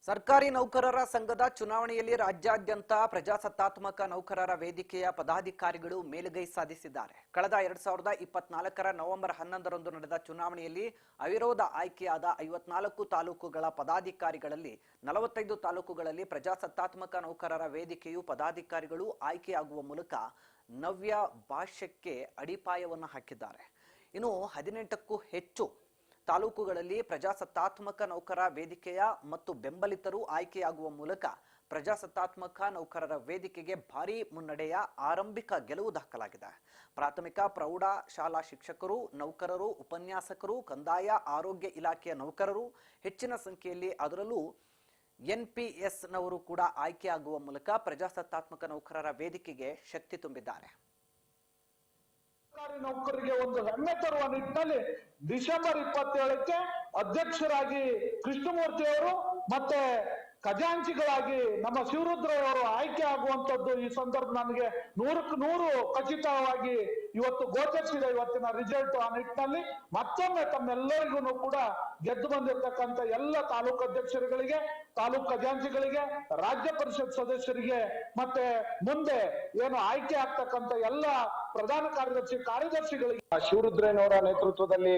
ಸರ್ಕಾರಿ ನೌಕರರ ಸಂಘದ ಚುನಾವಣೆಯಲ್ಲಿ ರಾಜ್ಯಾದ್ಯಂತ ಪ್ರಜಾಸತ್ತಾತ್ಮಕ ನೌಕರರ ವೇದಿಕೆಯ ಪದಾಧಿಕಾರಿಗಳು ಮೇಲುಗೈ ಸಾಧಿಸಿದ್ದಾರೆ. ಕಳೆದ 2024ರ ನವೆಂಬರ್ 11ರಂದು ನಡೆದ ಚುನಾವಣೆಯಲ್ಲಿ ಅವಿರೋಧ ಆಯ್ಕೆಯಾದ 54 ತಾಲೂಕುಗಳ ಪದಾಧಿಕಾರಿಗಳಲ್ಲಿ 45 ತಾಲೂಕುಗಳಲ್ಲಿ ಪ್ರಜಾಸತ್ತಾತ್ಮಕ ನೌಕರರ ವೇದಿಕೆಯು ಪದಾಧಿಕಾರಿಗಳು ಆಯ್ಕೆಯಾಗುವ ಮೂಲಕ ನವ್ಯ ಭಾಷ್ಯಕ್ಕೆ ಅಡಿಪಾಯವನ್ನು ಹಾಕಿದ್ದಾರೆ. ಇನ್ನು 18ಕ್ಕೂ ಹೆಚ್ಚು ತಾಲೂಕುಗಳಲ್ಲಿ ಪ್ರಜಾಸತ್ತಾತ್ಮಕ ನೌಕರ ವೇದಿಕೆಯ ಮತ್ತು ಬೆಂಬಲಿತರು ಆಯ್ಕೆಯಾಗುವ ಮೂಲಕ ಪ್ರಜಾಸತ್ತಾತ್ಮಕ ನೌಕರರ ವೇದಿಕೆಗೆ ಭಾರೀ ಮುನ್ನಡೆಯ ಆರಂಭಿಕ ಗೆಲುವು ದಾಖಲಾಗಿದೆ. ಪ್ರಾಥಮಿಕ ಪ್ರೌಢ ಶಾಲಾ ಶಿಕ್ಷಕರು, ನೌಕರರು, ಉಪನ್ಯಾಸಕರು, ಕಂದಾಯ ಆರೋಗ್ಯ ಇಲಾಖೆಯ ನೌಕರರು ಹೆಚ್ಚಿನ ಸಂಖ್ಯೆಯಲ್ಲಿ, ಅದರಲ್ಲೂ ಎನ್ಪಿಎಸ್ನವರು ಕೂಡ ಆಯ್ಕೆಯಾಗುವ ಮೂಲಕ ಪ್ರಜಾಸತ್ತಾತ್ಮಕ ನೌಕರರ ವೇದಿಕೆಗೆ ಶಕ್ತಿ ತುಂಬಿದ್ದಾರೆ. ಸರ್ಕಾರಿ ನೌಕರರಿಗೆ ಒಂದು ಹೆಮ್ಮೆ ತರುವ ನಿಟ್ಟಿನಲ್ಲಿ ಡಿಸೆಂಬರ್ 27ಕ್ಕೆ ಅಧ್ಯಕ್ಷರಾಗಿ ಕೃಷ್ಣಮೂರ್ತಿ ಅವರು ಮತ್ತೆ ಖಜಾಂಚಿಗಳಾಗಿ ನಮ್ಮ ಶಿವರುದ್ರಯ್ಯವರು ಆಯ್ಕೆ ಆಗುವಂತದ್ದು ಈ ಸಂದರ್ಭ ನನಗೆ 100ಕ್ಕೆ 100 ಖಚಿತವಾಗಿ ಇವತ್ತು ಗೋಚರಿಸಿದೆ. ಇವತ್ತಿನ ರಿಸಲ್ಟ್ ಆ ನಿಟ್ಟಿನಲ್ಲಿ ಮತ್ತೊಮ್ಮೆ ತಮ್ಮೆಲ್ಲರಿಗೂ ಕೂಡ ಗೆದ್ದು ಬಂದಿರತಕ್ಕಂಥ ಎಲ್ಲ ತಾಲೂಕು ಅಧ್ಯಕ್ಷರುಗಳಿಗೆ, ತಾಲೂಕು ಖಜಾಂಚಿಗಳಿಗೆ, ರಾಜ್ಯ ಪರಿಷತ್ ಸದಸ್ಯರಿಗೆ ಮತ್ತೆ ಮುಂದೆ ಏನು ಆಯ್ಕೆ ಆಗ್ತಕ್ಕಂಥ ಎಲ್ಲ ಪ್ರಧಾನ ಕಾರ್ಯದರ್ಶಿಗಳಿಗೆ ಶಿವರುದ್ರಯ್ಯನವರ ನೇತೃತ್ವದಲ್ಲಿ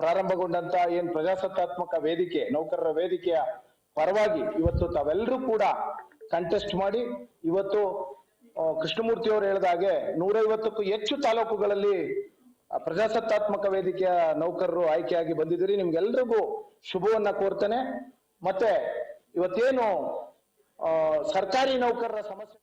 ಪ್ರಾರಂಭಗೊಂಡಂತ ಏನ್ ಪ್ರಜಾಸತ್ತಾತ್ಮಕ ವೇದಿಕೆ, ನೌಕರರ ವೇದಿಕೆಯ ಪರವಾಗಿ ಇವತ್ತು ತಾವೆಲ್ಲರೂ ಕೂಡ ಕಂಟೆಸ್ಟ್ ಮಾಡಿ ಇವತ್ತು ಕೃಷ್ಣಮೂರ್ತಿ ಅವರು ಹೇಳಿದ ಹಾಗೆ 150ಕ್ಕೂ ಹೆಚ್ಚು ತಾಲೂಕುಗಳಲ್ಲಿ ಪ್ರಜಾಸತ್ತಾತ್ಮಕ ವೇದಿಕೆಯ ನೌಕರರು ಆಯ್ಕೆಯಾಗಿ ಬಂದಿದ್ದೀರಿ. ನಿಮ್ಗೆಲ್ರಿಗೂ ಶುಭವನ್ನ ಕೋರ್ತೇನೆ. ಮತ್ತೆ ಇವತ್ತೇನು ಸರ್ಕಾರಿ ನೌಕರರ ಸಮಸ್ಯೆ